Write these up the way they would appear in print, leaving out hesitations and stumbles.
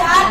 4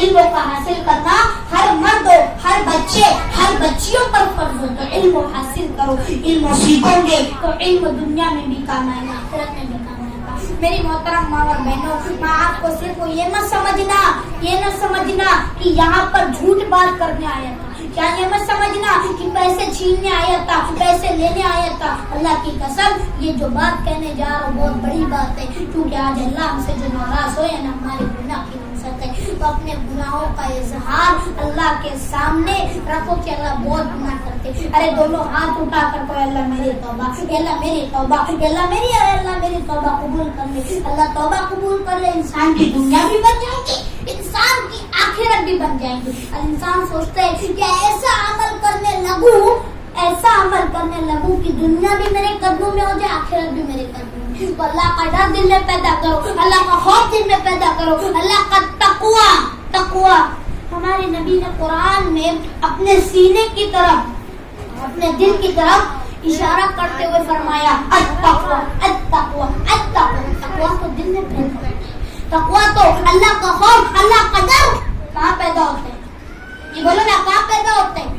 علم کا حاصل کرنا ہر مرد ہو، ہر بچے، ہر بچیوں پر فرض ہو. تو علم حاصل کرو، علم سیکھو گے تو علم دنیا میں بھی کام آئے گا، آخرت میں بھی کام آئے گا. میری محترم ماں اور بہنوں، میں آپ کو صرف یہ نہ سمجھنا کہ یہاں پر جھوٹ بات کرنے آیا تھا، کیا یہ مت سمجھنا کہ پیسے چھیننے آیا تھا، پیسے لینے آیا تھا. اللہ کی قسم یہ جو بات کہنے جا رہا ہوں بہت بڑی بات ہے، کیونکہ آج اللہ ہم سے جو ناراض ہوئے نا ہمارے گناہ کی نسبت ہے. تو اپنے گناہوں کا اظہار اللہ کے سامنے رکھو کہ اللہ بہت گناہ کرتے. ارے دونوں ہاتھ اٹھا کر کوئی اللہ میری توبہ، اللہ میری توبہ، اللہ میری توبہ قبول کر لے. اللہ توبہ قبول کر لے، انسان کی دنیا بھی بن جائے گی، انسان کی آخرت بھی بن جائے گی. انسان سوچتا ہے کہ ایسا عمل کرنے لگوں کہ دنیا بھی میرے قدموں میں ہو جائے، آخرت بھی میرے قدموں میں. تو اللہ کا ڈر دل میں پیدا کرو، اللہ کا خوف دل میں پیدا کرو، اللہ کا تقوی. ہمارے نبی نے قرآن میں اپنے سینے کی طرف، اپنے دل کی طرف اشارہ کرتے ہوئے فرمایا التقوی. تقوی تو دل میں پیدا ہوتا ہے. تقوی تو اللہ کا خوف، اللہ کا ڈر کہاں پیدا ہوتا ہے؟ یہ بولو نا، کہاں پیدا ہوتے ہیں؟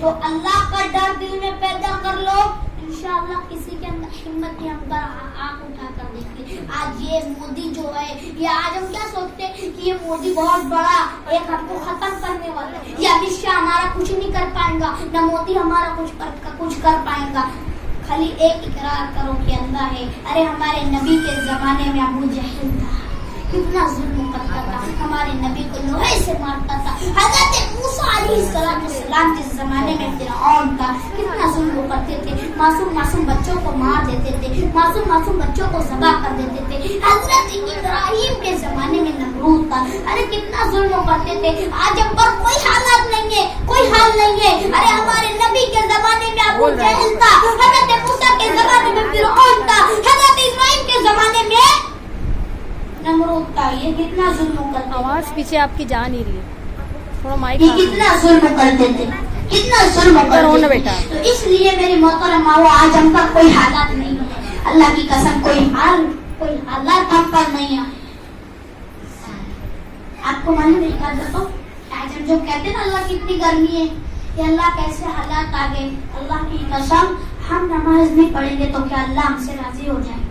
تو اللہ کا ڈر دل میں پیدا کر لو، انشاءاللہ کسی کے اندر ہمت نہیں. ہم پر آنکھ اٹھا کر دیکھتے آج یہ مودی جو ہے، یہ آج ہم کیا سوچتے ہیں کہ یہ مودی بہت بڑا ایک ہم کو ختم کرنے والا ہے، یہ امت شاہ ہمارا کچھ نہیں کر پائے گا، نہ مودی ہمارا کچھ کر پائے گا. خالی ایک اقرار کرو کہ اللہ ہے. ارے ہمارے نبی کے زمانے میں ابو جہل تھا، کتنا ظلم کرتا تھا، ہمارے نبی کو لوہے سے مارتا تھا. حضرت موسیٰ علیہ السلام کے زمانے میں فرعون تھا، کتنا ظلم کرتے تھے، معصوم بچوں کو مار دیتے تھے، معصوم بچوں کو ذبح کر دیتے تھے. حضرت ابراہیم کے زمانے میں نمرود تھا، ارے کتنا ظلم کرتے تھے. آج ہم پر کوئی حالات نہیں ہے، کوئی حال نہیں ہے. ارے ہمارے نبی کے زمانے میں ابو جہل تھا، حضرت موسیٰ کے زمانے میں فرعون تھا، حضرت ابراہیم کے زمانے میں نمرود تھا. یہ کتنا ظلم کرتے. آواز پیچھے آپ کی جا نہیں رہی ہے، تھوڑا مائک. یہ کتنا ظلم کرتے تھے، کتنا ظلم کرتے بیٹا. تو اس لیے میری محترم ماں، آج ہم پر کوئی حالات نہیں ہے، اللہ کی قسم کوئی حالات ہم پر نہیں ہے. آپ کو معلوم ہے کیا دیکھو، آج ہم جو کہتے ہیں نا اللہ کی اتنی گرمی ہے، کہ اللہ کیسے حالات آ گئے. اللہ کی قسم ہم نماز نہیں پڑھیں گے تو کیا اللہ ہم سے راضی ہو جائے گا؟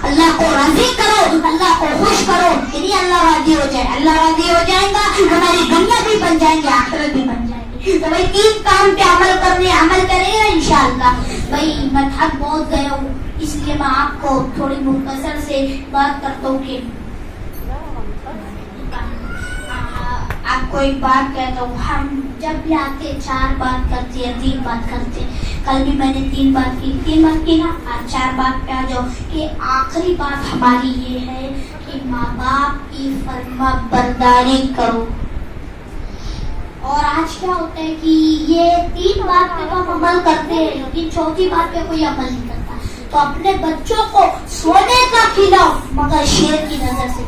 اللہ کو راضی کرو، اللہ کو خوش کرو، یعنی اللہ راضی ہو جائے. اللہ راضی ہو جائے گا، ہماری دنیا بھی بن جائیں گے، آخرت بھی بن جائے گی. تو بھائی تین کام پہ عمل کریں گے انشاءاللہ. بھائی میں تھک بہت گیا ہوں، اس لیے میں آپ کو تھوڑی مختصر سے بات کرتا ہوں کہ آپ کو ایک بات کہتا ہوں. ہم جب بھی آتے 4 بات کرتے ہیں، 3 بات کرتے ہیں. کل بھی میں نے 3 بات کی نا، آج 4 بات پہ آ جاؤ. کہ آخری بات ہماری یہ ہے کہ ماں باپ کی فرما برداری کرو. اور آج کیا ہوتا ہے کہ یہ 3 بات پہ تو ہم عمل کرتے ہیں، لیکن 4تھی بات پہ کوئی عمل نہیں کرتا. تو اپنے بچوں کو سونے کا کھلاؤ مگر شیر کی نظر سے.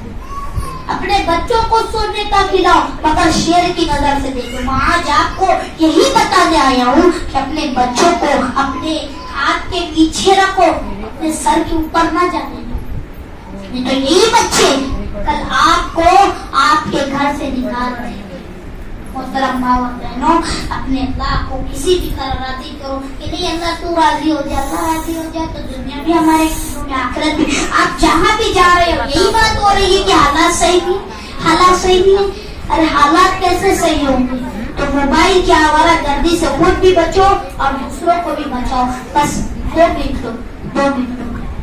اپنے بچوں کو سونے کا کھلاؤ مگر شیر کی نظر سے دیکھو. میں آج آپ کو یہی بتانے آیا ہوں کہ اپنے بچوں کو اپنے ہاتھ کے پیچھے رکھو، اپنے سر کے اوپر نہ جانے دو. نہیں تو یہی بچے کل آپ کو آپ کے گھر سے نکال دیں گے. محترم ماں اور بہنوں، اپنے اللہ کو کسی بھی طرح راضی کرو کہ نہیں اللہ تو راضی ہو جائے. اللہ راضی ہو جائے تو دنیا بھی ہمارے میں، آخرت بھی. آپ جہاں بھی جا رہے ہو یہی بات ہو رہی ہے کہ حالات صحیح نہیں ہے. ارے حالات کیسے صحیح ہوں گے؟ تو موبائل کی آوارہ گردی سے خود بھی بچو اور دوسروں کو بھی بچاؤ. بس 2 منٹ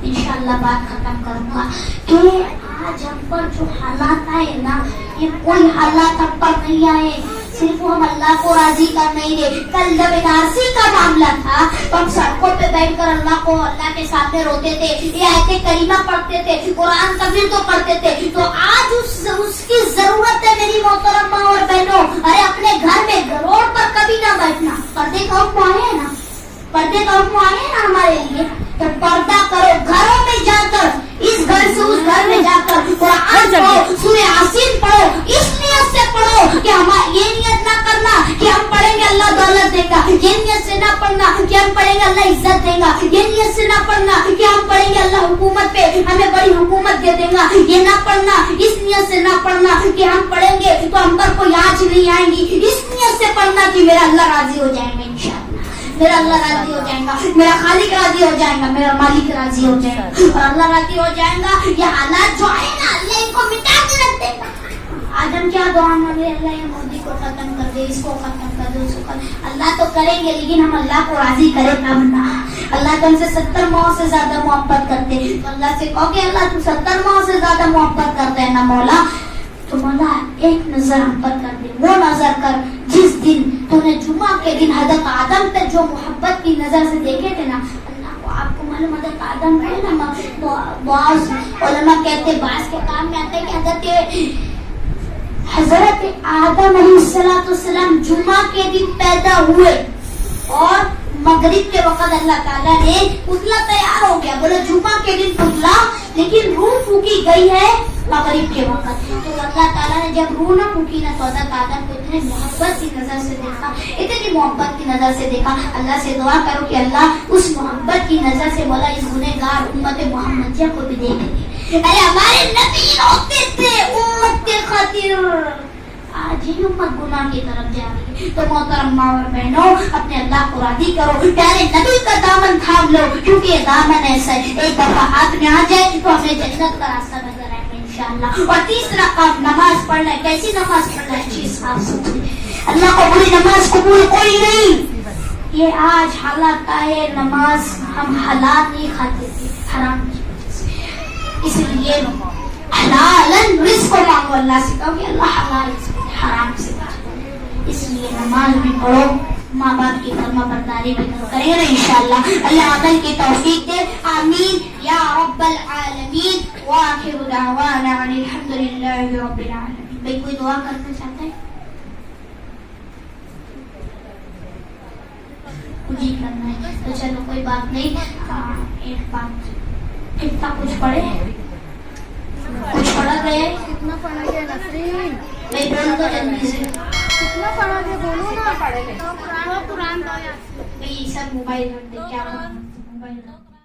انشاءاللہ بات ختم کروں گا کہ آج ہم پر جو حالات آئے نا، یہ کوئی حالات ہم پر نہیں آئے، صرف ہم اللہ کو راضی کر نہیں رہے. کل جب NRC کا معاملہ تھا تو ہم سڑکوں پہ بیٹھ کر اللہ کے سامنے روتے تھے، یہ آیت کریمہ پڑھتے تھے، قرآن تفسیر تو پڑھتے تھے. تو آج اس کی ضرورت ہے میری محترم ماں اور بہنوں. ارے اپنے گھر میں روڈ پر کبھی نہ بیٹھنا. پردے کا حکم آئے نا ہمارے لیے، تو پردہ کرو. گھروں میں جا کر، اس گھر سے اس گھر میں جا کر قرآن پڑھو، سورہ یاسین پڑھو. اس نیت سے پڑھو کہ یہ نیت نہ کرنا کہ ہم پڑھیں گے اللہ دولت دے گا، یہ نیت سے نہ پڑھنا کہ ہم پڑھیں گے اللہ عزت دے گا، یہ نیت سے نہ پڑھنا کہ ہم پڑھیں پڑھیں گے اللہ حکومت پہ ہمیں بڑی حکومت دے دے گا. یہ نہ پڑھنا, اس نیت سے نہ پڑھنا کہ ہم پڑھیں گے تو ہم پر کوئی آنچ نہیں آئیں گی. اس نیت سے پڑھنا کہ میرا اللہ راضی ہو جائیں گے انشاءاللہ, میرا اللہ راضی ہو جائے گا, میرا خالق راضی ہو جائے گا, میرا مالک راضی ہو جائے گا, اور اللہ راضی ہو جائے گا. یہ حالات جو ہے نا اللہ ان کو مٹا کے رکھ دے گا. آج ہم کیا دعا مانگے, اللہ یہ مودی کو ختم کر دے, اس کو ختم کر دے, اس کو ختم. اللہ تو کریں گے لیکن ہم اللہ کو راضی کرے تب نا. اللہ تو ہم سے 70 ماہ سے زیادہ محبت کرتے, تو اللہ سے کہو کہ اللہ تو 70 ماہ سے زیادہ محبت کرتے ہیں نا مولا, تو مولا ایک نظر ہم پر کر دے. وہ نظر کر جس دن تو نے جمعہ کے دن حضرت آدم تک جو محبت کی نظر سے دیکھے تھے نا. اللہ کو آپ کو معلوم حضرت آدم ہے نا, بعض علماء کہتے بعض کے کام میں آتا ہے کہ حضرت آدم علیہ السلام جمعہ کے دن پیدا ہوئے اور مغرب کے وقت اللہ تعالیٰ نے پتلا تیار ہو گیا. بولے جمعہ کے دن پتلا, لیکن روح پھونکی گئی ہے مغرب کے وقت. تو اللہ تعالیٰ نے جب روح نہ پھونکی نہ, تو حضرت آدم کو اتنے محبت کی نظر سے دیکھا, اتنی محبت کی نظر سے دیکھا. اللہ سے دعا کرو کہ اللہ اس محبت کی نظر سے مولا اس گنہگار امت محمدیہ کو بھی دیکھ دے. ارے ہمارے نبی روتے تھے امت کے خاطر, آج ہی امت گناہ کی طرف جا رہی ہے. تو محترم ماں اور بہنوں, اپنے اللہ کو راضی کرو, پیارے نبی کا دامن تھام لو, کیونکہ یہ دامن ایسا ہے ایک دفعہ ہاتھ میں آ جائے تو ہمیں جنت کا راستہ نظر آئے گا انشاءاللہ. اور تیسرا کام نماز پڑھنا ہے. کیسی نماز پڑھنا ہے, اچھی صاف ستھری. اللہ کو بری نماز قبول کوئی نہیں. یہ آج حالات ہے, نماز ہم حلال نہیں کھاتے تھے, حرام کی وجہ سے. اس لیے حلالن رزق کو مانگو, اللہ سے کہو کہ اللہ حلال رزق حرام سے بچو. اس لیے نماز بھی پڑھو, ماں باپ کی فرما برداری بھی کریں گے انشاءاللہ. اللہ عمل کی توفیق دے, آمین یا رب العالمین. وآخر دعوانا ان الحمدللہ رب العالمین. بھئی کوئی دعا کرنا چاہتا ہے؟ مجھے کرنا ہے تو چلو کوئی بات نہیں. ایک بات, کتنا کچھ پڑھے, کچھ پڑھا گئے, کتنا پڑھا گیا نسرین, میں بول تو جلدی سے, کتنا پڑھا گیا بولو نا. قرآن بھئی سب موبائل رکھ دے, کیا موبائل رکھ